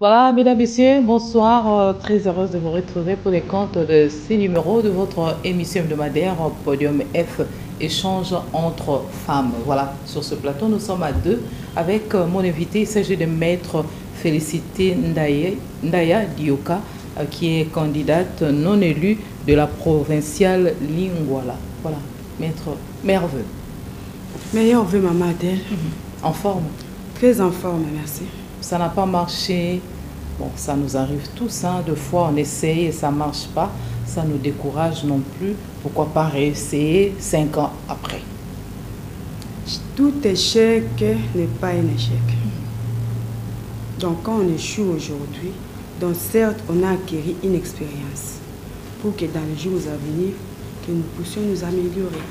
Voilà, mesdames, messieurs, bonsoir. Très heureuse de vous retrouver pour les comptes de ces numéros de votre émission hebdomadaire Podium F, échange entre femmes. Voilà, sur ce plateau, nous sommes à deux avec mon invité. Il s'agit de Maître Félicité Ndaya Dioka, qui est candidate non élue de la provinciale Lingwala. Voilà, Maître, meilleurs vœux. Meilleurs vœux, maman Adèle. En forme? Très en forme, merci. Ça n'a pas marché. Bon, ça nous arrive tous, hein. Deux fois on essaye et ça ne marche pas. Ça nous décourage non plus. Pourquoi pas réessayer 5 ans après? Tout échec n'est pas un échec. Donc quand on échoue aujourd'hui, donc certes on a acquis une expérience pour que dans les jours à venir, que nous puissions nous améliorer.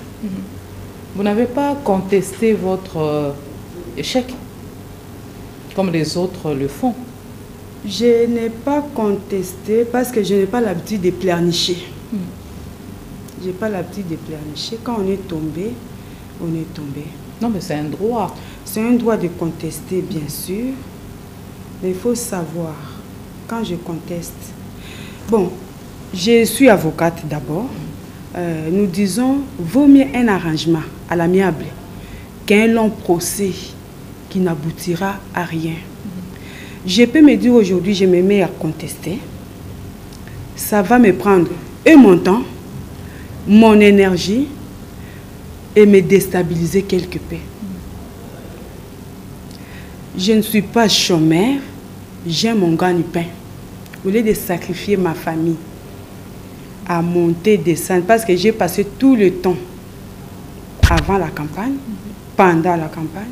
Vous n'avez pas contesté votre échec comme les autres le font? Je n'ai pas contesté parce que je n'ai pas l'habitude de pleurnicher. Je n'ai pas l'habitude de pleurnicher. Quand on est tombé, on est tombé. Non, mais c'est un droit. C'est un droit de contester, bien sûr. Mais il faut savoir, quand je conteste... Bon, je suis avocate d'abord. Nous disons, vaut mieux un arrangement à l'amiable qu'un long procès qui n'aboutira à rien. Je peux me dire aujourd'hui, je me mets à contester. Ça va me prendre et mon temps, mon énergie et me déstabiliser quelque peu. Je ne suis pas chômeur, j'ai mon gagne-pain. Au lieu de sacrifier ma famille à monter, descendre, parce que j'ai passé tout le temps avant la campagne, pendant la campagne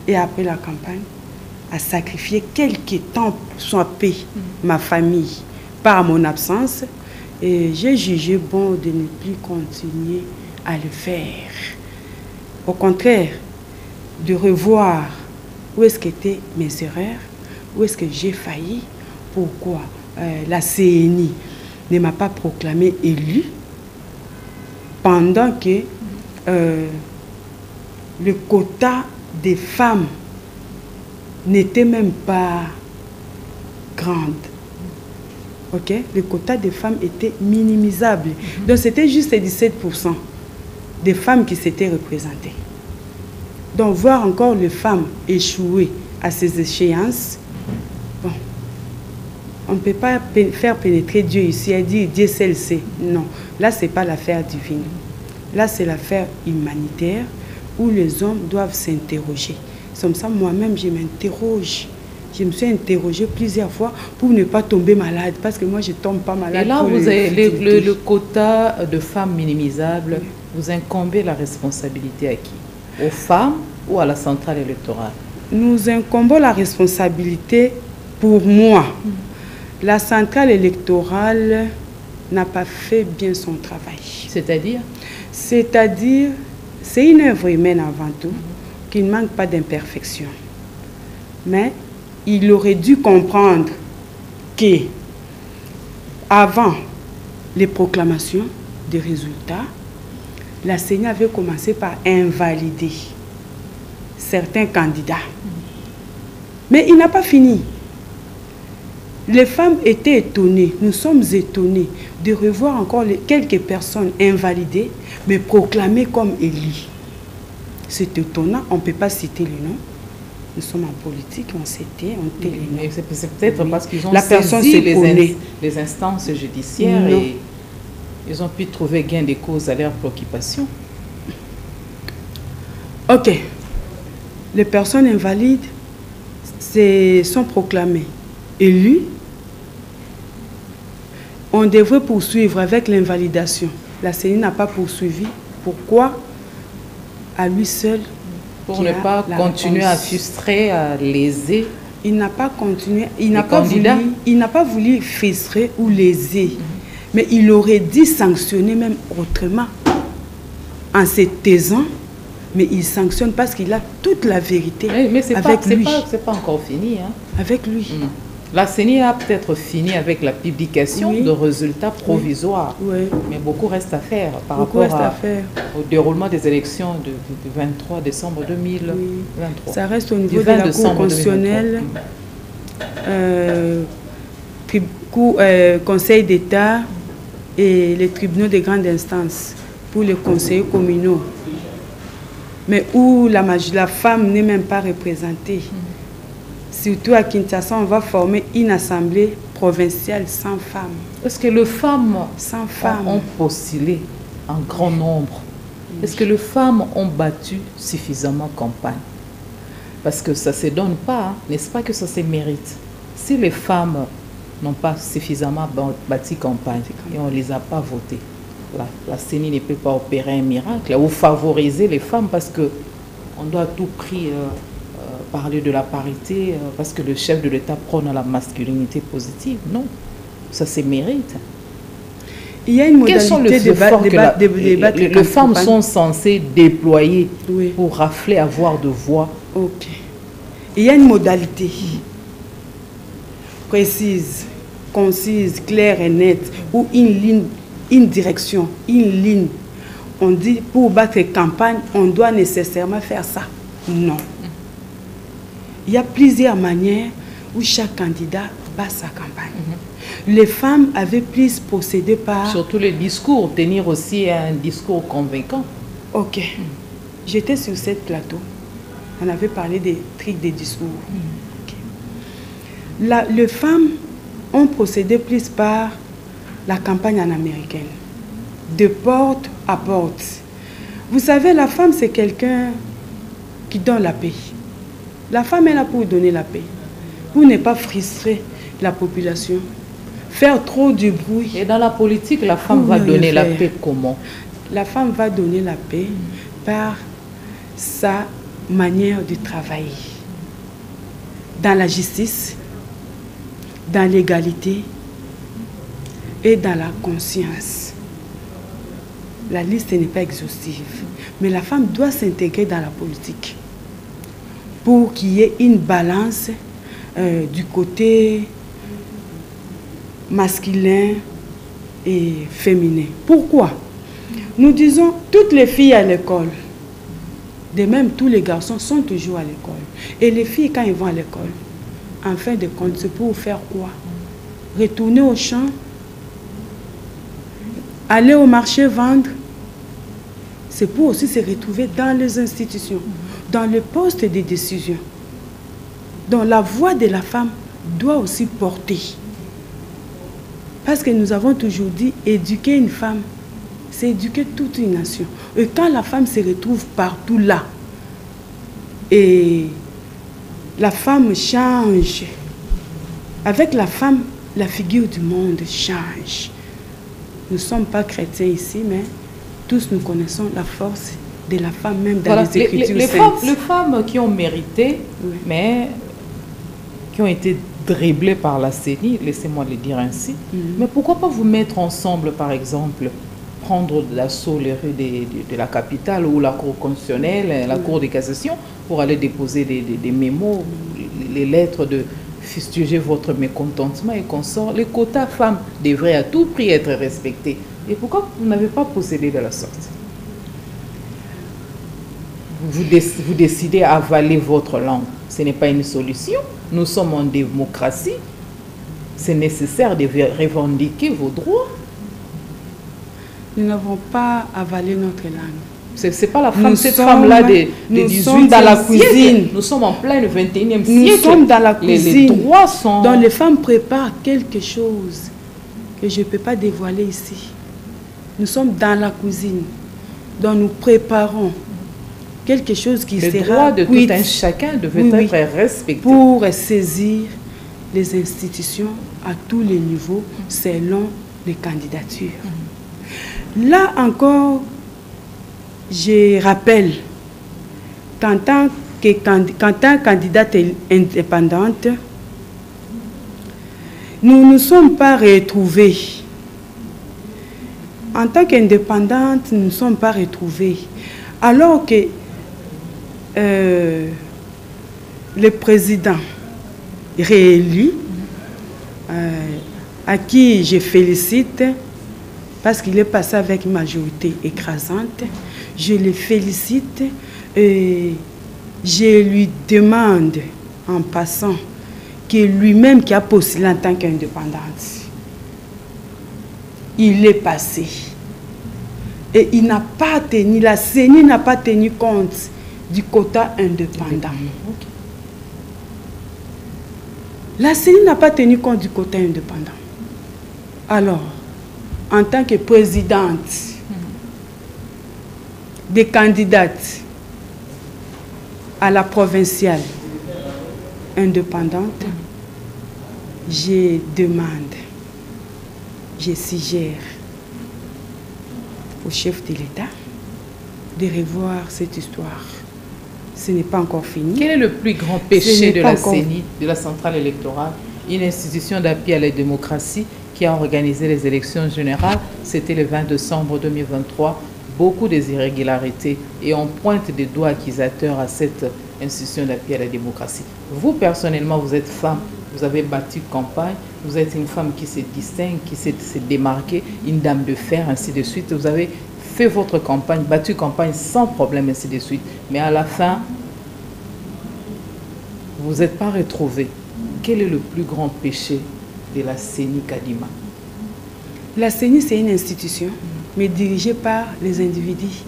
et après la campagne, à sacrifier quelques temps soit paix, ma famille, par mon absence. Et j'ai jugé bon de ne plus continuer à le faire. Au contraire, de revoir où est-ce qu'étaient mes erreurs, où est-ce que j'ai failli, pourquoi la CNI ne m'a pas proclamé élue, pendant que le quota des femmes n'était même pas grande. Ok? Le quota des femmes était minimisable. Donc c'était juste 17% des femmes qui s'étaient représentées. Donc voir encore les femmes échouer à ces échéances, bon, on ne peut pas faire pénétrer Dieu ici et dire Dieu seul sait. Non, là ce n'est pas l'affaire divine. Là c'est l'affaire humanitaire où les hommes doivent s'interroger. Comme ça, moi-même, je m'interroge. Je me suis interrogée plusieurs fois pour ne pas tomber malade, parce que moi, je ne tombe pas malade. Et là, vous avez le quota de femmes minimisables, oui. Vous incombez la responsabilité à qui? Aux femmes ou à la centrale électorale? Nous incombons la responsabilité pour moi. La centrale électorale n'a pas fait bien son travail. C'est-à-dire? C'est-à-dire, c'est une œuvre humaine avant tout. Qu'il ne manque pas d'imperfection. Mais il aurait dû comprendre que avant les proclamations des résultats, la CENI avait commencé par invalider certains candidats. Mais il n'a pas fini. Les femmes étaient étonnées, nous sommes étonnés de revoir encore quelques personnes invalidées, mais proclamées comme élues. C'est étonnant, on ne peut pas citer les noms. Nous sommes en politique, on s'était, on tait les noms. C'est peut-être parce qu'ils ont saisi les instances judiciaires et ils ont pu trouver gain de cause à leurs préoccupations. Ok. Les personnes invalides sont proclamées élues. On devrait poursuivre avec l'invalidation. La CENI n'a pas poursuivi. Pourquoi? À lui seul. Pour ne pas continuer à frustrer, à léser. Il n'a pas continué, il n'a pas voulu frustrer ou léser. Mais il aurait dû sanctionner même autrement. En se taisant, mais il sanctionne parce qu'il a toute la vérité avec lui. C'est pas encore fini. Hein. Avec lui. La CENI a peut-être fini avec la publication de résultats provisoires, mais beaucoup reste à faire par rapport au déroulement des élections du 23 décembre 2023. Ça reste au niveau de la Cour constitutionnelle Conseil d'État et les tribunaux de grande instance pour les conseillers communaux, mais où la femme n'est même pas représentée. Surtout à Kinshasa, on va former une assemblée provinciale sans femmes. Est-ce que les femmes sans femmes ont postulé en grand nombre? Est-ce que les femmes ont battu suffisamment campagne? Parce que ça ne se donne pas, hein? N'est-ce pas que ça se mérite? Si les femmes n'ont pas suffisamment bâti campagne et on ne les a pas votées, la CENI ne peut pas opérer un miracle ou favoriser les femmes parce qu'on doit à tout prix parler de la parité parce que le chef de l'État prône la masculinité positive. Non, ça se mérite. Il y a une modalité. Quels sont les efforts que les femmes sont censées déployer pour rafler, avoir de voix? Ok. Il y a une modalité précise, concise, claire et nette, ou une ligne, une direction, une ligne. On dit pour battre campagne, on doit nécessairement faire ça. Non. Il y a plusieurs manières où chaque candidat bat sa campagne. Les femmes avaient plus procédé par... Surtout les discours, tenir aussi un discours convaincant. Ok. J'étais sur ce plateau. On avait parlé des trucs des discours. Okay. Les femmes ont procédé plus par la campagne en américaine. De porte à porte. Vous savez, la femme, c'est quelqu'un qui donne la paix. La femme est là pour donner la paix. Pour ne pas frustrer la population. Faire trop du bruit. Et dans la politique, la femme va donner la paix comment? La femme va donner la paix par sa manière de travailler. Dans la justice, dans l'égalité et dans la conscience. La liste n'est pas exhaustive. Mais la femme doit s'intégrer dans la politique pour qu'il y ait une balance du côté masculin et féminin. Pourquoi? Nous disons toutes les filles à l'école. De même, tous les garçons sont toujours à l'école. Et les filles, quand ils vont à l'école, en fin de compte, c'est pour faire quoi? Retourner au champ, aller au marché vendre. C'est pour aussi se retrouver dans les institutions, dans le poste de décision. Donc la voix de la femme doit aussi porter. Parce que nous avons toujours dit, éduquer une femme, c'est éduquer toute une nation. Et quand la femme se retrouve partout là, et la femme change, avec la femme, la figure du monde change. Nous ne sommes pas chrétiens ici, mais tous nous connaissons la force de la femme, même dans les Écritures saintes. Les femmes qui ont mérité, mais qui ont été dribblées par la CENI, laissez-moi le dire ainsi. Mais pourquoi pas vous mettre ensemble, par exemple, prendre d'assaut les rues de la capitale ou la cour constitutionnelle, la cour de cassation, pour aller déposer des mémos, les lettres de fustiger votre mécontentement et consorts. Les quotas femmes devraient à tout prix être respectés. Et pourquoi vous n'avez pas procédé de la sorte? Vous décidez à avaler votre langue. Ce n'est pas une solution. Nous sommes en démocratie. C'est nécessaire de revendiquer vos droits. Nous n'avons pas avalé notre langue. C'est pas la femme, cette femme-là de 18 dans la cuisine. Nous sommes en plein 21e siècle. Nous sommes dans la cuisine. Les droits sont... Donc les femmes préparent quelque chose que je ne peux pas dévoiler ici. Nous sommes dans la cuisine. Donc nous préparons quelque chose qui sera... Le droit de tout un chacun devait être respecté. Pour saisir les institutions à tous les niveaux selon les candidatures. Là encore, je rappelle qu'en tant que candidate indépendante, nous ne nous sommes pas retrouvés. En tant qu'indépendante, nous ne nous sommes pas retrouvés. Alors que le président réélu, à qui je félicite, parce qu'il est passé avec une majorité écrasante, je le félicite et je lui demande en passant que lui-même qui a postulé en tant qu'indépendante, il est passé. Et il n'a pas tenu, la CENI n'a pas tenu compte du quota indépendant. Ok. La CENI n'a pas tenu compte du quota indépendant. Alors, en tant que présidente des candidates à la provinciale indépendante, je demande, je suggère au chef de l'État de revoir cette histoire. Ce n'est pas encore fini. Quel est le plus grand péché de la CENI, de la centrale électorale, une institution d'appui à la démocratie qui a organisé les élections générales? C'était le 20 décembre 2023. Beaucoup d'irrégularités et on pointe des doigts accusateurs à cette institution d'appui à la démocratie. Vous, personnellement, vous êtes femme, vous avez battu campagne, vous êtes une femme qui se distingue, qui s'est démarquée, une dame de fer, ainsi de suite. Vous avez fait votre campagne, battu campagne sans problème, ainsi de suite. Mais à la fin, vous n'êtes pas retrouvée. Quel est le plus grand péché de la CENI Kadima? La CENI, c'est une institution, mais dirigée par les individus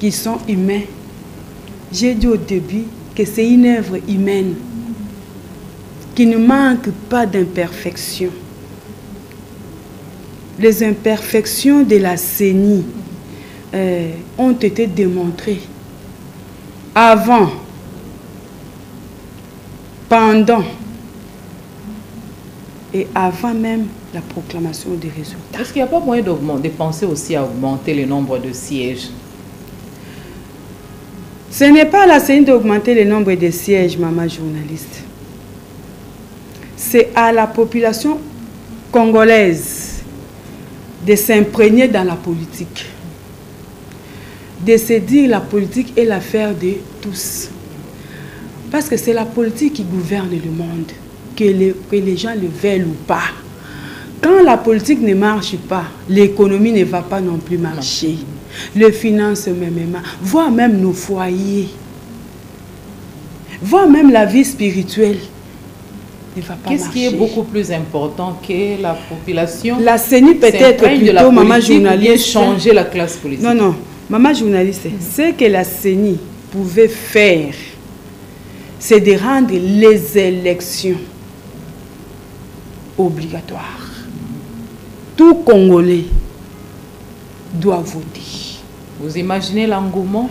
qui sont humains. J'ai dit au début que c'est une œuvre humaine qui ne manque pas d'imperfections. Les imperfections de la CENI ont été démontrées avant, pendant et avant même la proclamation des résultats. Est-ce qu'il n'y a pas moyen de penser aussi à augmenter le nombre de sièges? Ce n'est pas à la CENI d'augmenter le nombre de sièges, maman journaliste. C'est à la population congolaise de s'imprégner dans la politique. De se dire la politique est l'affaire de tous. Parce que c'est la politique qui gouverne le monde, que les gens le veulent ou pas. Quand la politique ne marche pas, l'économie ne va pas non plus marcher. Les finances même, voire même nos foyers, voire même la vie spirituelle ne va pas marcher. Qu'est-ce qui est beaucoup plus important que la population? La CENI peut-être plutôt, maman journaliste, changer la classe politique. Non, non, maman journaliste, ce que la CENI pouvait faire, c'est de rendre les élections obligatoires. Tout Congolais doit voter. Vous imaginez l'engouement?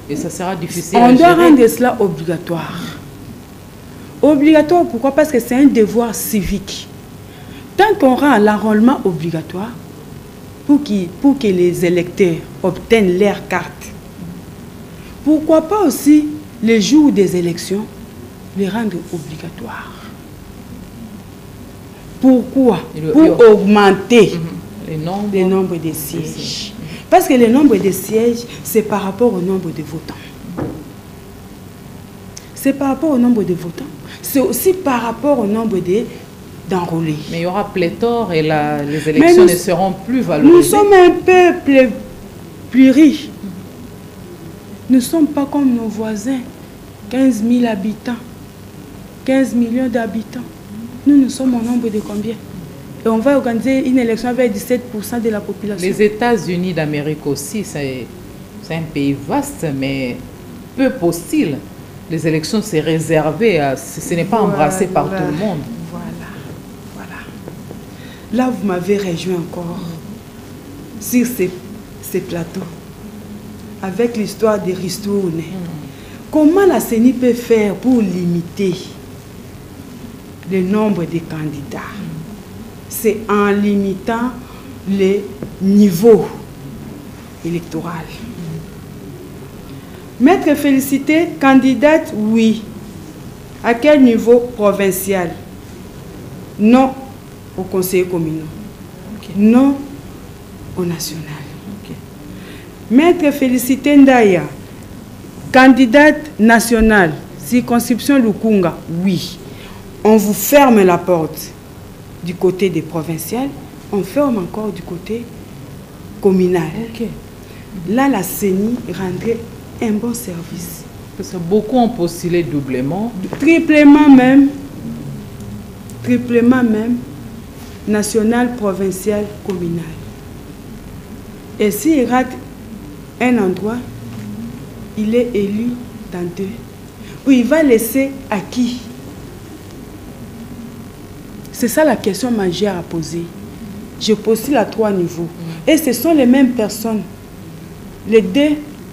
Et ça sera difficile On à doit gérer. rendre cela obligatoire. Obligatoire, pourquoi? Parce que c'est un devoir civique. Tant qu'on rend l'enrôlement obligatoire, pour que les électeurs obtiennent leur carte, pourquoi pas aussi, les jours des élections, les rendre obligatoires? Pourquoi? Pour augmenter le nombre de sièges. Parce que le nombre de sièges, c'est par rapport au nombre de votants. C'est par rapport au nombre de votants. C'est aussi par rapport au nombre d'enrôlés. Mais il y aura pléthore et les élections ne seront plus valorisées. Nous sommes un peuple plus riche. Nous ne sommes pas comme nos voisins. 15 000 habitants. 15 millions d'habitants. Nous sommes au nombre de combien? Et on va organiser une élection avec 17% de la population. Les États-Unis d'Amérique aussi, c'est un pays vaste, mais peu postile. Les élections, c'est réservé, ce n'est pas embrassé par tout le monde. Voilà. Là, vous m'avez rejoint encore sur ces plateaux, avec l'histoire des ristournes. Comment la CENI peut faire pour limiter le nombre de candidats? C'est en limitant les niveaux électoraux. Maître Félicité, candidate, oui. À quel niveau? Provincial? Non au conseil communal. Non au national. Maître Félicité Ndaya, candidate nationale, circonscription Lukunga, oui. On vous ferme la porte du côté des provinciales, on ferme encore du côté communal. Là, la CENI rendrait un bon service. Parce que beaucoup ont postulé doublement. Triplement même. triplement même, national, provincial, communal. Et s'il rate un endroit, il est élu dans 2. Ou il va laisser à qui? C'est ça la question majeure à poser. Je postule à 3 niveaux. Et ce sont les mêmes personnes. Les 2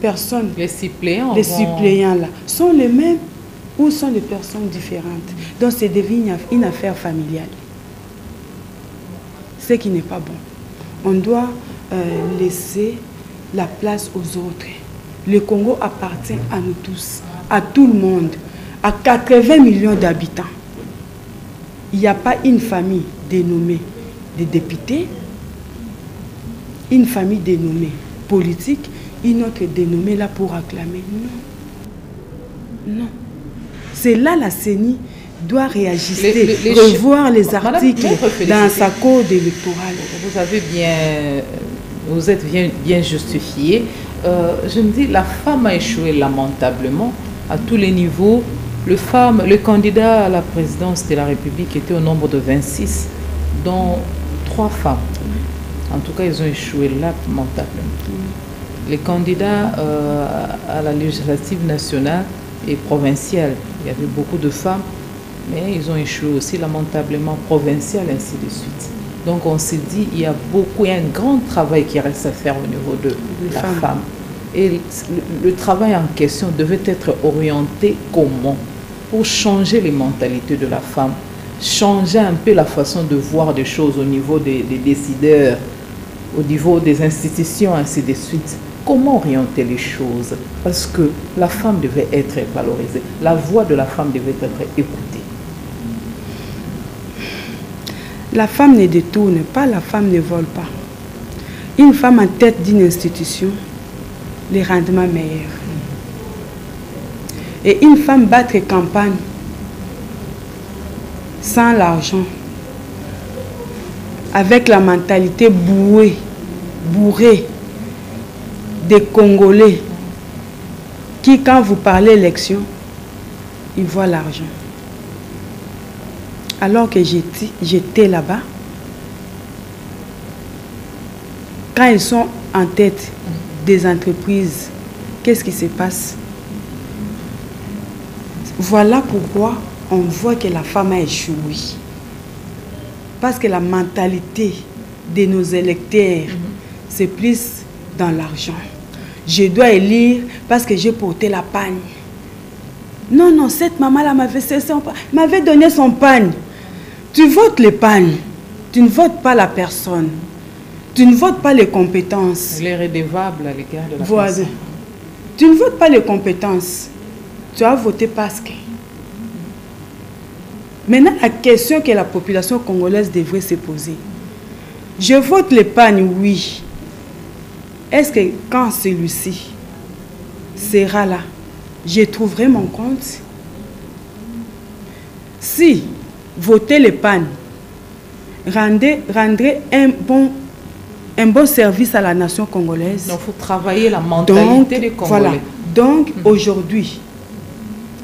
personnes. Les suppléants. Les suppléants là. Sont les mêmes ou sont des personnes différentes. Donc c'est devenu une affaire familiale. Ce qui n'est pas bon. On doit laisser la place aux autres. Le Congo appartient à nous tous, à tout le monde, à 80 millions d'habitants. Il n'y a pas une famille dénommée des députés, une famille dénommée politique, une autre dénommée là pour acclamer. Non. Non. C'est là la CENI doit réajuster, revoir les articles dans sa code électorale. Vous êtes bien justifié. Je me dis, la femme a échoué lamentablement à tous les niveaux. Le candidat à la présidence de la République était au nombre de 26, dont 3 femmes. En tout cas, ils ont échoué lamentablement. Les candidats à la législative nationale et provinciale, il y avait beaucoup de femmes, mais ils ont échoué aussi lamentablement provincial, ainsi de suite. Donc on s'est dit, il y a un grand travail qui reste à faire au niveau de la femme. Et le travail en question devait être orienté comment? Pour changer les mentalités de la femme, changer un peu la façon de voir des choses au niveau des décideurs, au niveau des institutions, ainsi de suite. Comment orienter les choses? Parce que la femme devait être valorisée. La voix de la femme devait être écoutée. La femme ne détourne pas, la femme ne vole pas. Une femme en tête d'une institution, les rendements meilleurs. Et une femme battre campagne sans l'argent, avec la mentalité bourrée des Congolais qui, quand vous parlez élection, ils voient l'argent. Alors que j'étais là-bas, quand ils sont en tête des entreprises, qu'est-ce qui se passe? Voilà pourquoi on voit que la femme a échoué. Parce que la mentalité de nos électeurs, c'est plus dans l'argent. Je dois élire parce que j'ai porté la pagne. Non, non, cette maman-là m'avait donné son pagne. Tu votes les pagnes. Tu ne votes pas la personne. Tu ne votes pas les compétences. Elle est redevable à l'égard de la personne. Tu ne votes pas les compétences. Tu as voté parce que. Maintenant, la question que la population congolaise devrait se poser. Je vote l'épargne, oui. Est-ce que quand celui-ci sera là, je trouverai mon compte? Si voter l'épargne rendrait un bon service à la nation congolaise. Donc, il faut travailler la mentalité des Congolais. Voilà. Donc, aujourd'hui,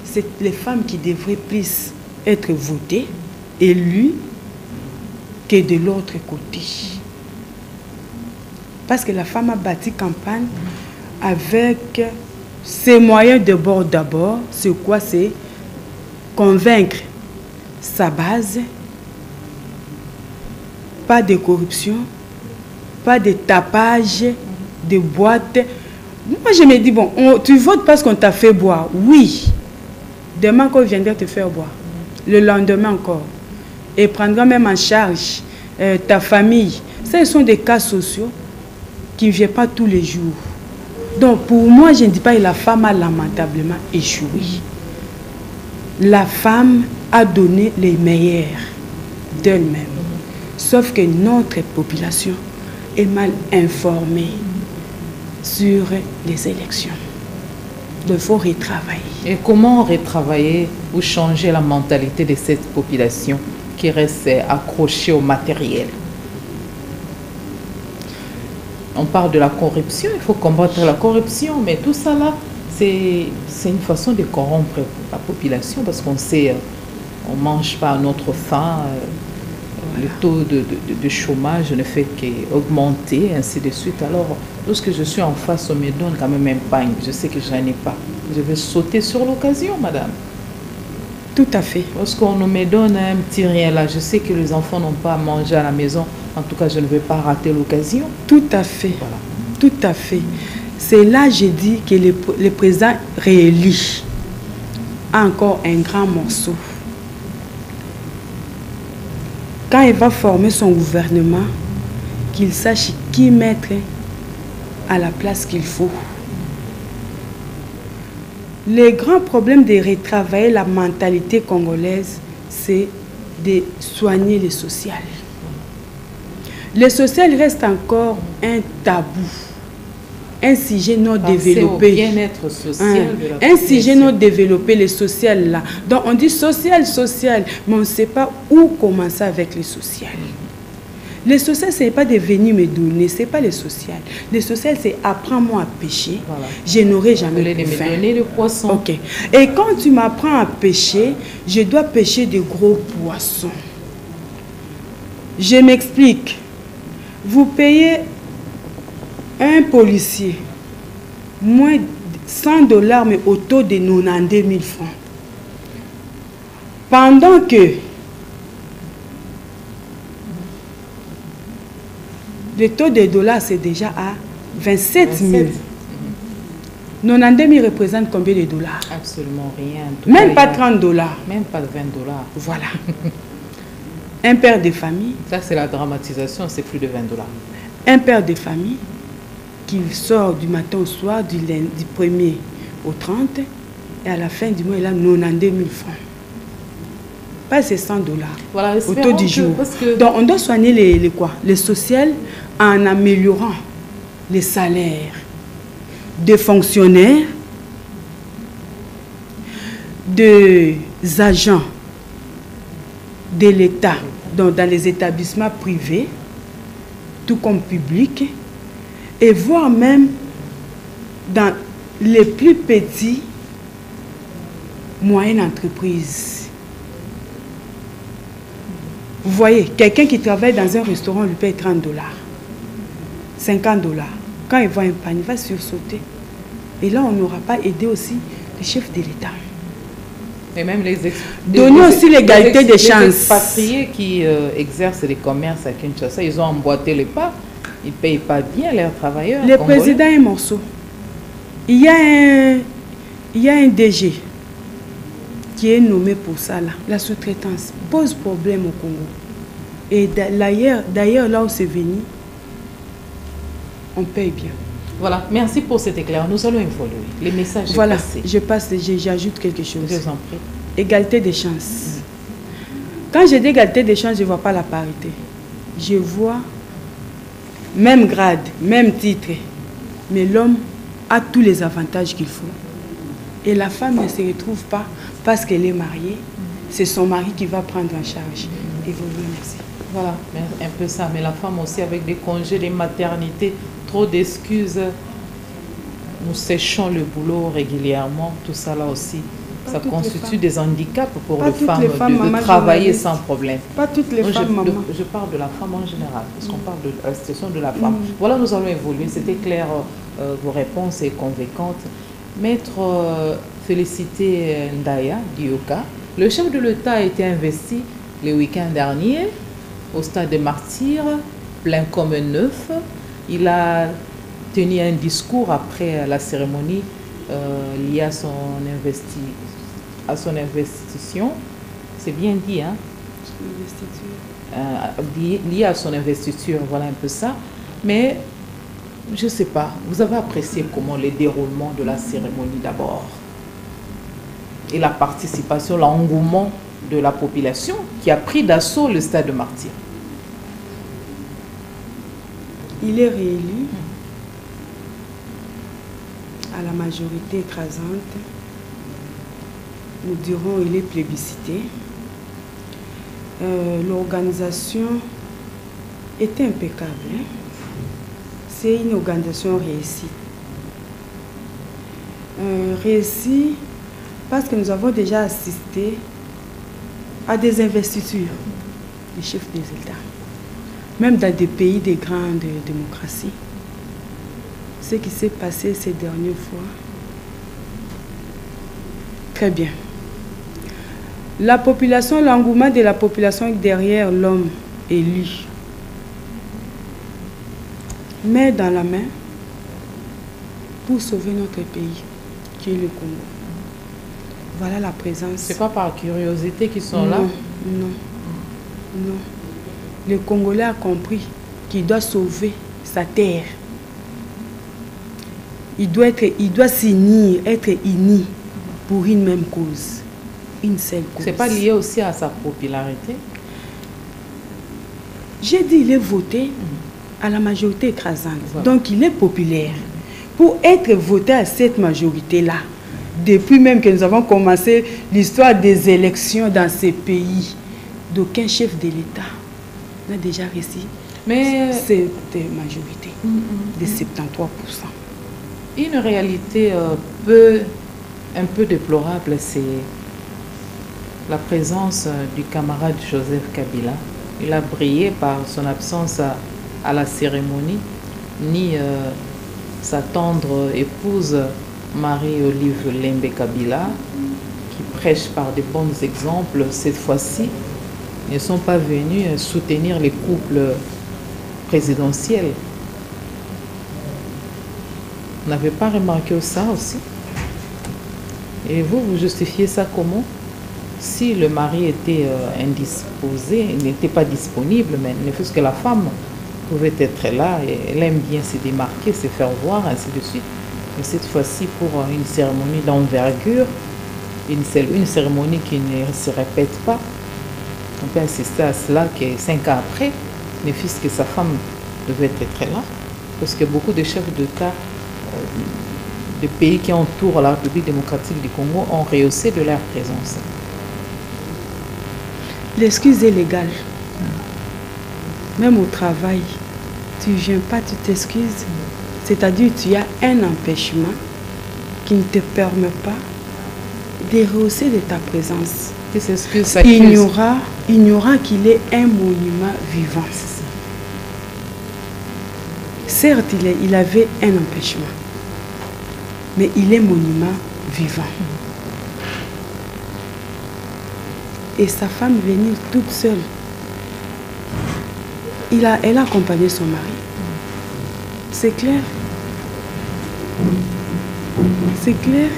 c'est les femmes qui devraient plus être votées, élues, que de l'autre côté. Parce que la femme a bâti campagne avec ses moyens de bord d'abord. C'est quoi? C'est convaincre sa base, pas de corruption, pas de tapage, de boîtes. Moi, je me dis, bon, tu votes parce qu'on t'a fait boire. Oui. Demain, qu'on viendra te faire boire. Le lendemain encore. Et prendra même en charge ta famille. Ce sont des cas sociaux qui ne viennent pas tous les jours. Donc, pour moi, je ne dis pas que la femme a lamentablement échoué. La femme a donné les meilleurs d'elle-même. Sauf que notre population est mal informée sur les élections. Il faut retravailler. Et comment retravailler ou changer la mentalité de cette population qui reste accrochée au matériel? On parle de la corruption, il faut combattre la corruption, mais tout ça là, c'est une façon de corrompre la population parce qu'on sait on ne mange pas à notre faim. Le taux de chômage ne fait qu'augmenter, ainsi de suite. Alors, lorsque je suis en face, on me donne quand même un pain. Je sais que je n'en ai pas. Je vais sauter sur l'occasion, madame. Tout à fait. Lorsqu'on me donne un petit rien là, je sais que les enfants n'ont pas à manger à la maison. En tout cas, je ne vais pas rater l'occasion. Tout à fait. Voilà. Tout à fait. C'est là que j'ai dit que le président réélu a encore un grand morceau. Quand il va former son gouvernement, qu'il sache qui mettre à la place qu'il faut. Le grand problème de retravailler la mentalité congolaise, c'est de soigner le social. Le social reste encore un tabou, un sujet non développé. Bien-être social de la un sujet non développé, le social là. Donc on dit social, social, mais on ne sait pas où commencer avec le social. Le social, ce n'est pas de venir me donner, ce n'est pas le social. Le social, c'est apprends-moi à pêcher. Voilà. Je n'aurai jamais de me donner le poisson. Ok. Et quand tu m'apprends à pêcher, je dois pêcher de gros poissons. Je m'explique. Vous payez un policier moins de $100, mais au taux de 92 000 francs. Pendant que le taux de dollars, c'est déjà à 27 000. 92 000 représente combien de dollars? Absolument rien. Même pas $30. Même pas $20. Voilà. Un père de famille. Ça, c'est la dramatisation, c'est plus de $20. Un père de famille qui sort du matin au soir, du 1er au 30, et à la fin du mois, il a 92 000 francs. Pas ces $100 voilà, au taux du jour. Que... Donc, on doit soigner les social en améliorant les salaires des fonctionnaires, des agents de l'État, dans les établissements privés, tout comme publics, et voire même dans les plus petits moyennes entreprises. Vous voyez, quelqu'un qui travaille dans un restaurant lui paye $30, $50. Quand il voit un panier, il va sursauter. Et là, on n'aura pas aidé aussi le chef de l'État. Et même donner aussi l'égalité des chances. Les expatriés qui exercent des commerces à Kinshasa, ils ont emboîté les pas. Ils ne payent pas bien leurs travailleurs. Le président est morceau. Il y a un DG qui est nommé pour ça là. La sous-traitance pose problème au Congo. Et d'ailleurs, là où c'est venu, on paye bien. Voilà, merci pour cet éclair. Nous allons évoluer. Les messages voilà, j'ajoute quelque chose. Je vous en prie. Égalité des chances. Quand je dis égalité des chances, je ne vois pas la parité. Je vois même grade, même titre. Mais l'homme a tous les avantages qu'il faut. Et la femme ne se retrouve pas parce qu'elle est mariée. C'est son mari qui va prendre en charge. Évoluer, merci. Voilà, un peu ça. Mais la femme aussi avec des congés, des maternités, trop d'excuses. Nous séchons le boulot régulièrement. Tout ça là aussi, ça constitue des handicaps pour les femmes de travailler sans problème. Pas toutes les femmes, maman. Je parle de la femme en général, parce qu'on parle de la situation de la femme. Voilà, nous allons évoluer. C'était clair, vos réponses et convaincantes. Maître Félicité Ndaya Dioka, le chef de l'État a été investi le week-end dernier au stade des Martyrs, plein comme un neuf. Il a tenu un discours après la cérémonie liée à son investition. C'est bien dit, hein? Liée à son investiture, voilà un peu ça. Mais je ne sais pas, vous avez apprécié comment le déroulement de la cérémonie d'abord et la participation, l'engouement de la population qui a pris d'assaut le stade de Martyrs. Il est réélu à la majorité écrasante. Nous dirons il est plébiscité. L'organisation était impeccable. Hein? C'est une organisation réussie. Réussie parce que nous avons déjà assisté à des investitures des chefs des États, même dans des pays de grandes démocraties. Ce qui s'est passé ces dernières fois. Très bien. La population, l'engouement de la population derrière l'homme élu, main dans la main pour sauver notre pays, qui est le Congo. Voilà la présence. C'est pas par curiosité qu'ils sont là? Non, non. Le Congolais a compris qu'il doit sauver sa terre. Il doit s'unir, être uni pour une même cause, une seule cause. C'est pas lié aussi à sa popularité? J'ai dit il est voté à la majorité écrasante. Voilà. Donc il est populaire. Pour être voté à cette majorité-là, depuis même que nous avons commencé l'histoire des élections dans ces pays, d'aucun chef de l'État n'a déjà réussi cette majorité de 73%. Une réalité un peu déplorable, c'est la présence du camarade Joseph Kabila. Il a brillé par son absence à la cérémonie, ni sa tendre épouse Marie-Olive Lembe Kabila, qui prêche par de bons exemples. Cette fois-ci, ne sont pas venus soutenir les couples présidentiels. Vous n'avez pas remarqué ça aussi? Et vous justifiez ça comment? Si le mari était indisposé, il n'était pas disponible, mais ne fût-ce que la femme pouvait être là, et elle aime bien se démarquer, se faire voir, ainsi de suite. Mais cette fois-ci, pour une cérémonie d'envergure, une cérémonie qui ne se répète pas, on peut assister à cela que 5 ans après, ne fût-ce que sa femme devait être là, parce que beaucoup de chefs d'État de pays qui entourent la République démocratique du Congo ont rehaussé de leur présence. L'excuse est légale. Même au travail, tu ne viens pas, tu t'excuses. C'est-à-dire tu as un empêchement qui ne te permet pas de rehausser de ta présence. Ignorant qu'il est un monument vivant. Certes, il avait un empêchement, mais il est monument vivant. Et sa femme venir toute seule. Elle a accompagné son mari. C'est clair. C'est clair.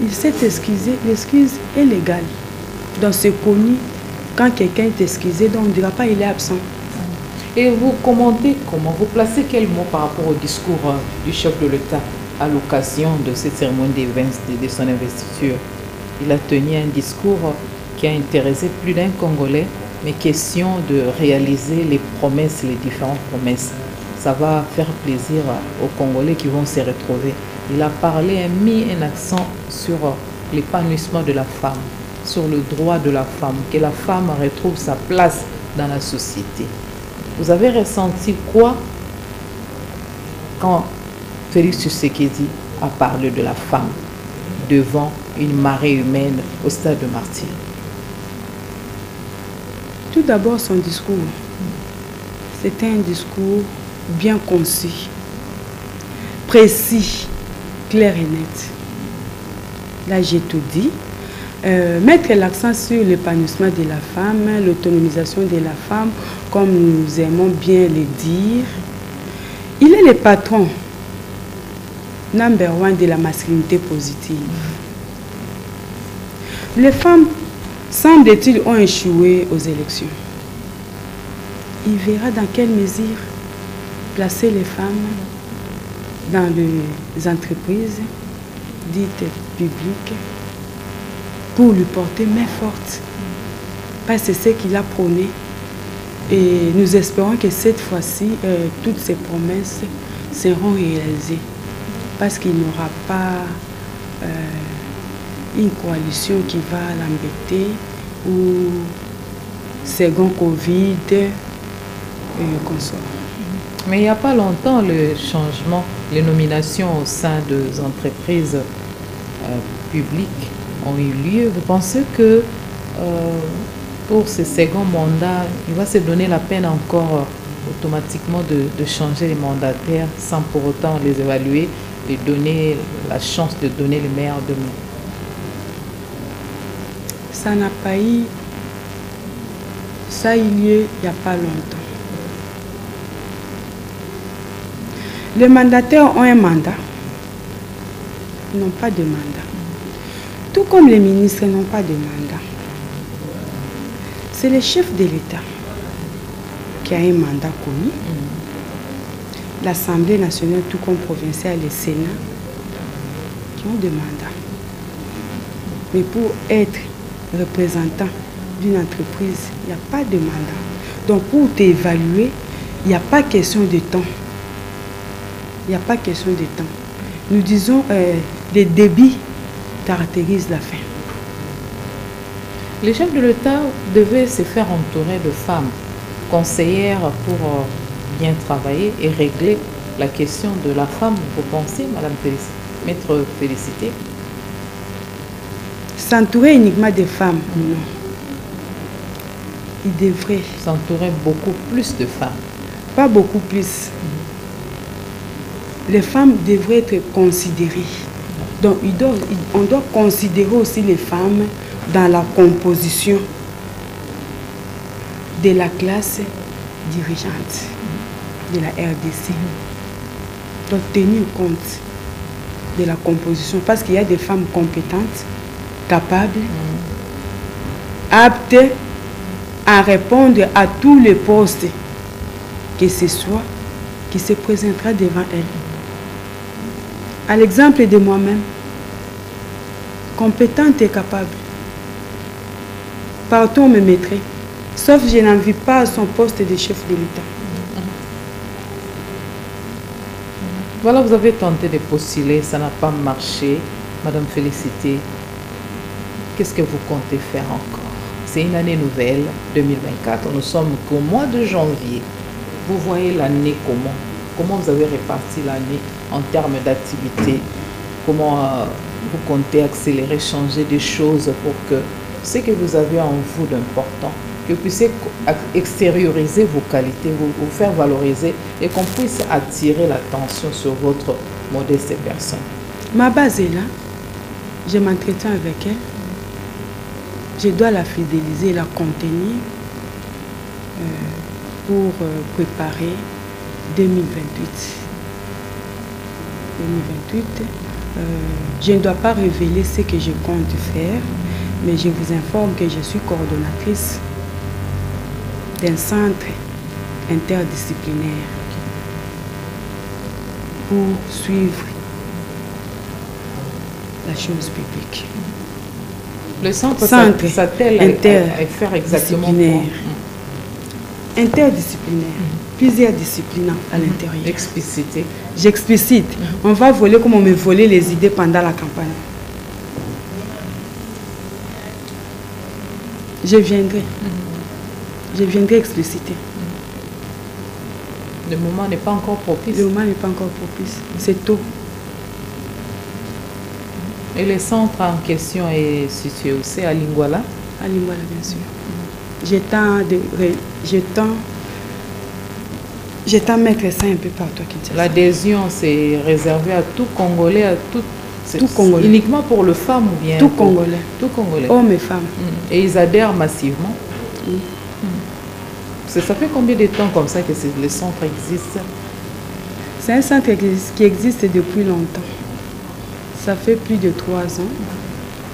Il s'est excusé. L'excuse est légale. Donc c'est connu. Quand quelqu'un est excusé, donc on ne dira pas qu'il est absent. Et vous commentez comment? Vous placez quel mot par rapport au discours du chef de l'État à l'occasion de cette cérémonie de son investiture? Il a tenu un discours qui a intéressé plus d'un Congolais, mais question de réaliser les promesses, les différentes promesses. Ça va faire plaisir aux Congolais qui vont se retrouver. Il a parlé, a mis un accent sur l'épanouissement de la femme, sur le droit de la femme, que la femme retrouve sa place dans la société. Vous avez ressenti quoi quand Félix Tshisekedi a parlé de la femme devant une marée humaine au stade de Martyr? Tout d'abord, son discours. C'était un discours bien conçu, précis, clair et net. Là, j'ai tout dit. Mettre l'accent sur l'épanouissement de la femme, l'autonomisation de la femme, comme nous aimons bien le dire. Il est le patron number one de la masculinité positive. Les femmes, semble-t-il, ont échoué aux élections. Il verra dans quelle mesure placer les femmes dans les entreprises dites publiques pour lui porter main forte. Parce que c'est ce qu'il a prôné. Et nous espérons que cette fois-ci, toutes ces promesses seront réalisées. Parce qu'il n'y aura pas une coalition qui va l'embêter ou second Covid et consort. Mais il n'y a pas longtemps, le changement, les nominations au sein des entreprises publiques ont eu lieu. Vous pensez que pour ce second mandat, il va se donner la peine encore automatiquement de changer les mandataires sans pour autant les évaluer et donner la chance de donner le meilleur demain. Ça n'a pas eu... Ça a eu lieu il n'y a pas longtemps. Les mandataires ont un mandat. Ils n'ont pas de mandat. Tout comme les ministres n'ont pas de mandat. C'est le chef de l'État qui a un mandat connu. L'Assemblée nationale, tout comme provinciale, le Sénat, qui ont des mandats. Mais pour être représentant d'une entreprise, il n'y a pas de mandat. Donc pour t'évaluer, il n'y a pas question de temps. Il n'y a pas question de temps. Nous disons, les débits caractérisent la fin. Les chefs de l'État devaient se faire entourer de femmes conseillères pour bien travailler et régler la question de la femme. Vous pensez, Madame Maître Félicité? S'entourer uniquement des femmes, non. Il devrait s'entourer beaucoup plus de femmes. Pas beaucoup plus. Les femmes devraient être considérées. Donc on doit considérer aussi les femmes dans la composition de la classe dirigeante de la RDC. Donc tenir compte de la composition parce qu'il y a des femmes compétentes, capables, aptes à répondre à tous les postes que ce soit qui se présentera devant elles. À l'exemple de moi-même, compétente et capable. Partout on me mettrait, sauf je n'envie pas son poste de chef de l'État. Voilà, vous avez tenté de postuler, ça n'a pas marché. Madame Félicité, qu'est-ce que vous comptez faire encore? C'est une année nouvelle, 2024. Nous sommes qu'au mois de janvier. Vous voyez l'année comment? Comment vous avez réparti l'année en termes d'activité? Comment vous comptez accélérer, changer des choses pour que ce que vous avez en vous d'important, que vous puissiez extérioriser vos qualités, vous faire valoriser et qu'on puisse attirer l'attention sur votre modeste personne? Ma base est là. Je m'entretiens avec elle. Je dois la fidéliser, la contenir pour préparer 2028. 2028, je ne dois pas révéler ce que je compte faire, mais je vous informe que je suis coordonnatrice d'un centre interdisciplinaire pour suivre la chose publique. Le centre s'attelle à faire exactement quoi? Interdisciplinaire. Plusieurs disciplines à l'intérieur. Expliciter. J'explicite. On va voler comme on me volait les idées pendant la campagne. Je viendrai. Je viendrai expliciter. Le moment n'est pas encore propice. Le moment n'est pas encore propice. C'est tôt. Et le centre en question est situé aussi à Lingwala? À Lingwala, bien sûr. J'étends mettre ça un peu partout. L'adhésion, c'est réservé à tout Congolais, à tout Congolais. Uniquement pour le femme ou bien? Tout Congolais. Tout Congolais. Hommes et femmes. Et ils adhèrent massivement? Ça fait combien de temps comme ça que le centre existe? C'est un centre qui existe depuis longtemps. Ça fait plus de 3 ans,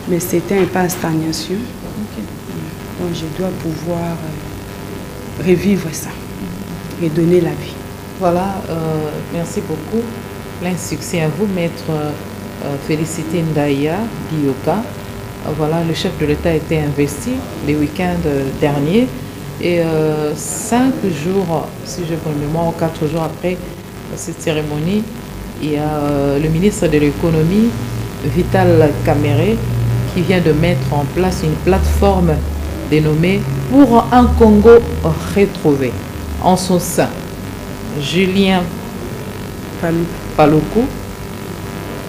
mais c'était un pas en stagnation. Donc je dois pouvoir revivre ça et donner la vie. Voilà, merci beaucoup. Plein succès à vous, Maître Félicité Ndaïa Dioka. Voilà, le chef de l'État a été investi les week-ends derniers et 5 jours, si je me mémoire, 4 jours après cette cérémonie, il y a le ministre de l'économie, Vital Kamere, qui vient de mettre en place une plateforme dénommée Pour un Congo retrouvé. En son sein, Julien Paloukou,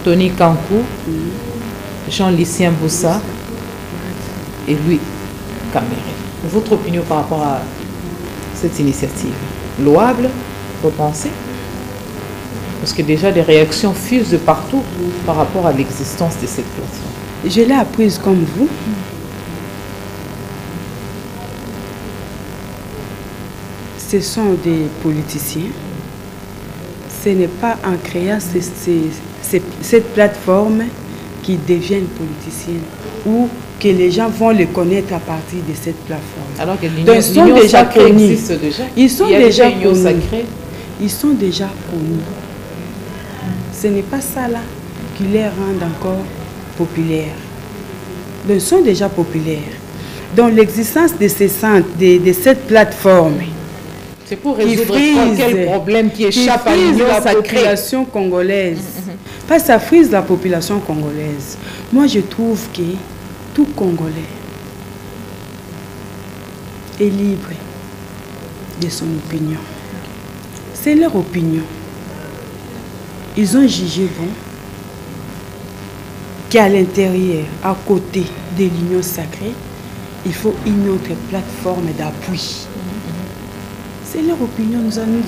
Tony Kankou, Jean-Lucien Boussa et lui. Caméré. Votre opinion par rapport à cette initiative? Louable, vous pensez? Parce que déjà des réactions fusent de partout par rapport à l'existence de cette plateforme. Je l'ai apprise comme vous. Ce sont des politiciens. Ce n'est pas en créant cette plateforme qu'ils deviennent politiciens ou que les gens vont les connaître à partir de cette plateforme. Alors que ils sont déjà connus. Existe déjà. Ils sont déjà connus. Sacrée. Ils sont déjà connus. Ce n'est pas ça là qui les rend encore populaires. Donc, ils sont déjà populaires. Donc l'existence de ces centres, de cette plateforme, c'est pour résoudre quel problème qui échappe à la population congolaise. Parce que ça frise la population congolaise. Moi, je trouve que tout Congolais est libre de son opinion. C'est leur opinion. Ils ont jugé bon qu'à l'intérieur, à côté de l'union sacrée, il faut une autre plateforme d'appui. C'est leur opinion.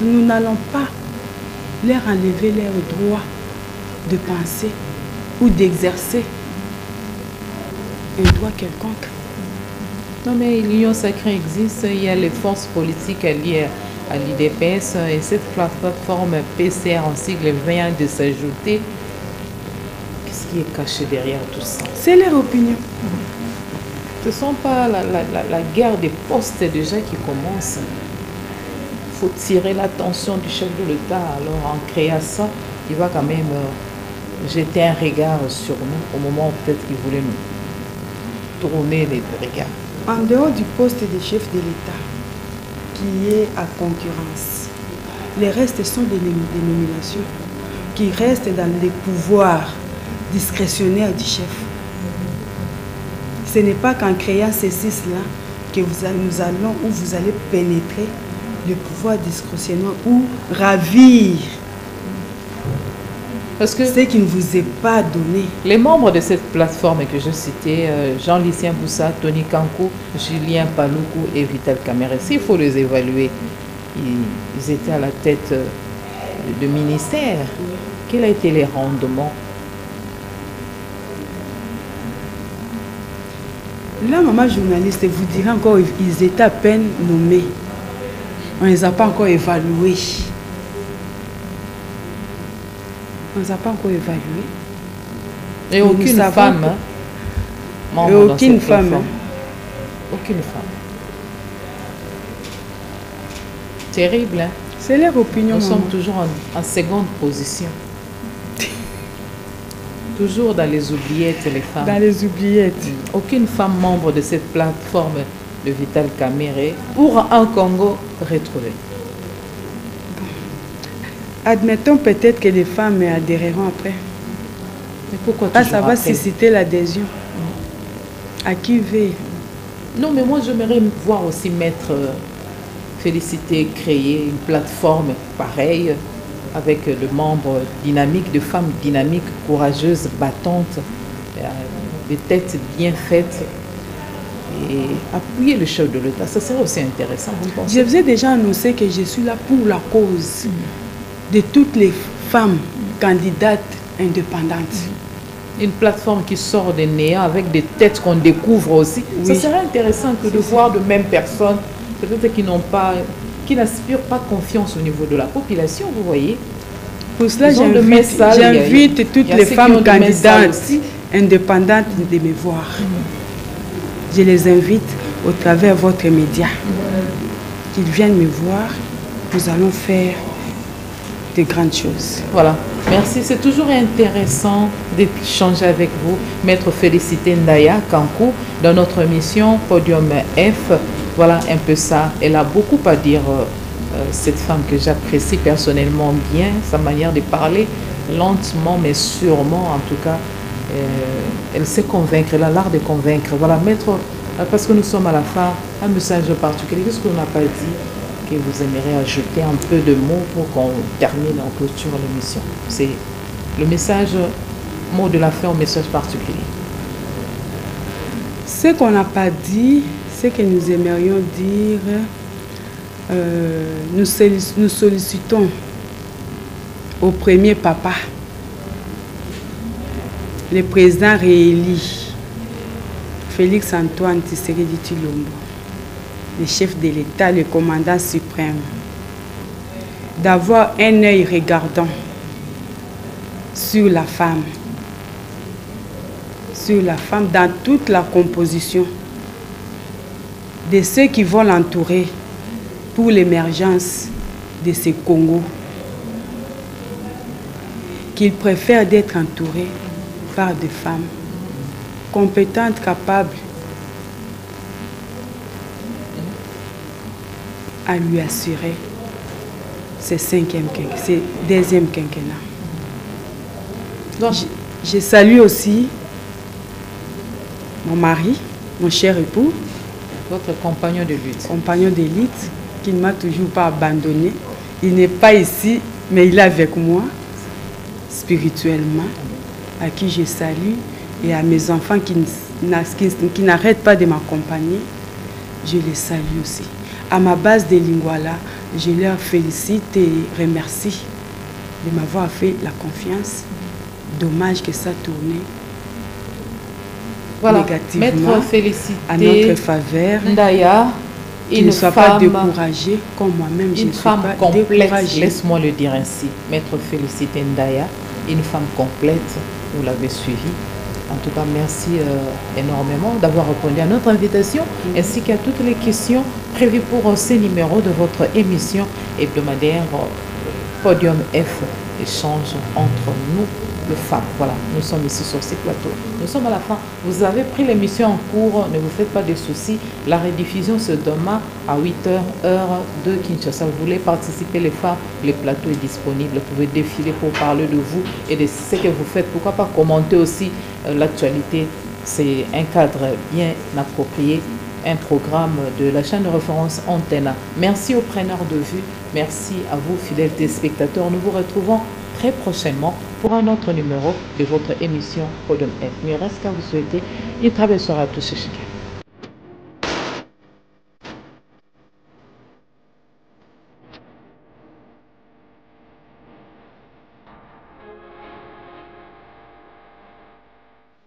Nous n'allons pas leur enlever leur droit de penser ou d'exercer un droit quelconque. Non, mais l'union sacrée existe. Il y a les forces politiques alliées à l'IDPS et cette plateforme PCR en sigle vient de s'ajouter. Qu'est-ce qui est caché derrière tout ça? C'est leur opinion. Ce ne sont pas la guerre des postes déjà qui commence. Il faut tirer l'attention du chef de l'État. Alors en créant ça, il va quand même jeter un regard sur nous au moment où peut-être qu'il voulait nous tourner les regards. En dehors du poste de chef de l'État, qui est à concurrence, les restes sont des nominations qui restent dans les pouvoirs discrétionnaires du chef. Ce n'est pas qu'en créant ces six-là que nous allons ou vous allez pénétrer le pouvoir discrétionnaire ou ravir parce que ce qui ne vous est pas donné. Les membres de cette plateforme que je citais, Jean-Lucien Boussa, Tony Kankou, Julien Paloukou et Vital Caméré, il faut les évaluer. Ils étaient à la tête de ministère. Quel a été les rendements? La maman journaliste vous dira encore ils étaient à peine nommés. On ne les a pas encore évalués. On ne les a pas encore évalués. Et aucune femme, et aucune femme. Aucune femme. Terrible, hein? C'est leur opinion. Nous sommes toujours en seconde position. Toujours dans les oubliettes, les femmes. Dans les oubliettes. Aucune femme membre de cette plateforme de Vital Caméré pour un Congo retrouvé. Admettons peut-être que les femmes adhéreront après. Mais pourquoi ça va susciter l'adhésion. À qui veut? Non, mais moi j'aimerais voir aussi Maître Félicité créer une plateforme pareille avec de membres dynamiques, de femmes dynamiques, courageuses, battantes, des têtes bien faites et appuyer le chef de l'État. Ça serait aussi intéressant, vous pensez? Je vous ai déjà annoncé que je suis là pour la cause de toutes les femmes candidates indépendantes. Une plateforme qui sort des néants avec des têtes qu'on découvre aussi. Oui. Ça serait intéressant que de voir de mêmes personnes, peut-être qui n'aspirent pas confiance au niveau de la population, vous voyez. Pour cela, j'invite toutes les femmes candidates indépendantes de me voir. Je les invite au travers de votre média qu'ils viennent me voir. Nous allons faire de grandes choses. Voilà. Merci. C'est toujours intéressant d'échanger avec vous, Maître Félicité Ndaya Kankou, dans notre émission Podium F. Voilà un peu ça. Elle a beaucoup à dire, cette femme que j'apprécie personnellement bien, sa manière de parler, lentement mais sûrement, en tout cas, elle sait convaincre, elle a l'art de convaincre. Voilà, Maître, parce que nous sommes à la fin, un message particulier. Qu'est-ce qu'on n'a pas dit que vous aimeriez ajouter un peu de mots pour qu'on termine en clôture l'émission? C'est le message, mot de la fin, au message particulier. Ce qu'on n'a pas dit, ce que nous aimerions dire, nous sollicitons au premier papa, le président réélu, Félix Antoine Tshisekedi Tshilombo, le chef de l'État, le commandant suprême, d'avoir un œil regardant sur la femme dans toute la composition de ceux qui vont l'entourer pour l'émergence de ce Congo, qu'il préfère d'être entouré par des femmes compétentes, capables à lui assurer ce deuxième quinquennat. Donc, je salue aussi mon mari, mon cher époux, votre compagnon de lutte. Compagnon de lutte, qui ne m'a toujours pas abandonné. Il n'est pas ici, mais il est avec moi, spirituellement, à qui je salue, et à mes enfants qui n'arrêtent pas de m'accompagner, je les salue aussi. À ma base de Lingwala, je leur félicite et remercie de m'avoir fait la confiance. Dommage que ça tourne négativement à notre faveur. Ndaya, qui ne soit pas découragé comme moi-même je ne suis pas découragée. Laisse-moi le dire ainsi. Maître Félicité Ndaya, une femme complète, vous l'avez suivie. En tout cas, merci énormément d'avoir répondu à notre invitation, ainsi qu'à toutes les questions prévues pour ces numéros de votre émission hebdomadaire Podium F, échange entre nous, les femmes. Voilà, nous sommes ici sur ces plateaux. Nous sommes à la fin. Vous avez pris l'émission en cours, ne vous faites pas de soucis. La rediffusion c'est demain à 8h, heure de Kinshasa. Vous voulez participer, les femmes, le plateau est disponible. Vous pouvez défiler pour parler de vous et de ce que vous faites. Pourquoi pas commenter aussi l'actualité. C'est un cadre bien approprié, un programme de la chaîne de référence Antena. Merci aux preneurs de vue, merci à vous fidèles téléspectateurs. Nous vous retrouvons très prochainement pour un autre numéro de votre émission Podium F. Il ne reste qu'à vous souhaiter une très belle soirée à tous.